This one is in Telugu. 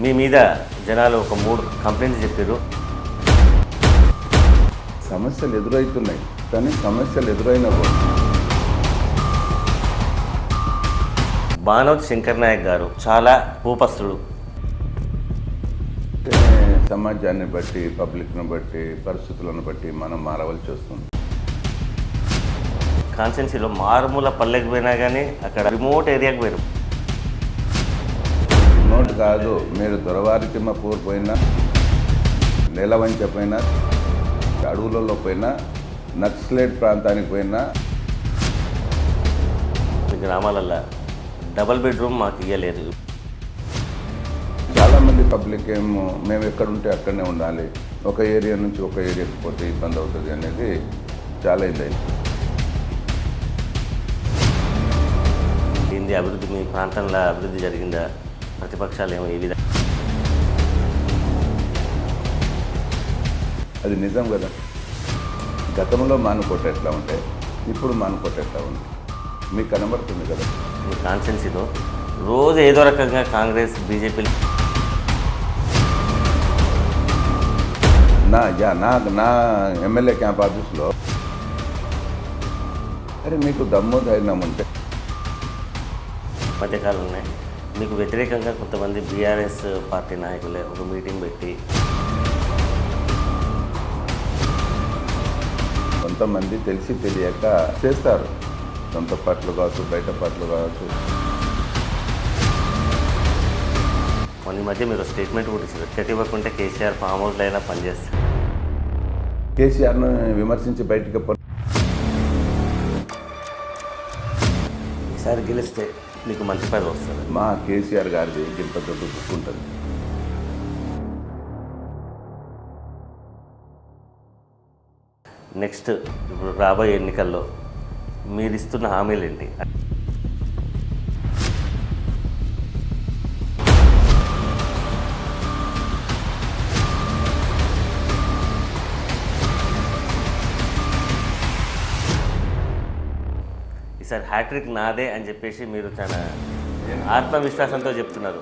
మీ మీద జనాలు ఒక 3 కంప్లైంట్స్ చెప్పారు. సమస్యలు ఎదురవుతున్నాయి, కానీ సమస్యలు ఎదురైనప్పుడు బానోత్ శంకర్ నాయక్ గారు చాలా కోపస్తుడు. సమాజాన్ని బట్టి, పబ్లిక్ను బట్టి, పరిస్థితులను బట్టి మనం మారవలసి వస్తుంది. కాన్స్టిట్యున్సీలో మారుమూల పల్లెకి పోయినా కానీ అక్కడ రిమోట్ ఏరియాకి పోయారు. నోట్ కాదు, మీరు దొరవారి తిమ్మపూర్ పోయినా, నెలవంచ పోయినా, అడవులలో పోయినా, నక్సలైట్ ప్రాంతానికి పోయినా, గ్రామాలల్లో డబుల్ బెడ్రూమ్ మాకు ఇవ్వలేదు. చాలామంది పబ్లిక్ ఏమో మేము ఎక్కడుంటే అక్కడనే ఉండాలి, ఒక ఏరియా నుంచి ఒక ఏరియాకి పోతే ఇబ్బంది అవుతుంది అనేది చాలా ఇదైంది. దీని అభివృద్ధి మీ ప్రాంతంలో అభివృద్ధి జరిగిందా? ప్రతిపక్షాలు ఏమో ఈ విధంగా అది నిజం కదా. గతంలో మానుకోట ఎట్లా ఉంటే ఇప్పుడు మానుకోట ఎట్లా ఉంది మీకు కనబడుతుంది కదా. మీ కాన్స్టిట్యున్సీలో రోజు ఏదో రకంగా కాంగ్రెస్ బీజేపీ నా ఎమ్మెల్యే క్యాంప్ ఆఫీస్లో అరే మీకు దమ్ము ధైర్యం ఉంటే మధ్యకాలంలో మీకు వ్యతిరేకంగా కొంతమంది బీఆర్ఎస్ పార్టీ నాయకులే ఒక మీటింగ్ పెట్టి కొంతమంది తెలిసి తెలియక చేస్తారు. సొంత పార్టీలు కావచ్చు, బయట పార్టీలు కావచ్చు. మొన్న మధ్య మీరు స్టేట్మెంట్ కూడా ఇచ్చారు, టికెట్ ఇవ్వకుంటే కేసీఆర్ ఫామ్ హౌస్లో అయినా పనిచేస్తారు. కేసీఆర్ను విమర్శించి బయటికి ఈసారి గెలిస్తే మీకు మంచి పని వస్తుంది. మా కేసీఆర్ గారిది ఇంత దొడ్డు బుక్ ఉంటుంది. నెక్స్ట్ ఇప్పుడు రాబోయే ఎన్నికల్లో మీరు ఇస్తున్న హామీలు ఏంటి? ఈసారి హ్యాట్రిక్ నాదే అని చెప్పేసి మీరు చాలా ఆత్మవిశ్వాసంతో చెప్తున్నారు.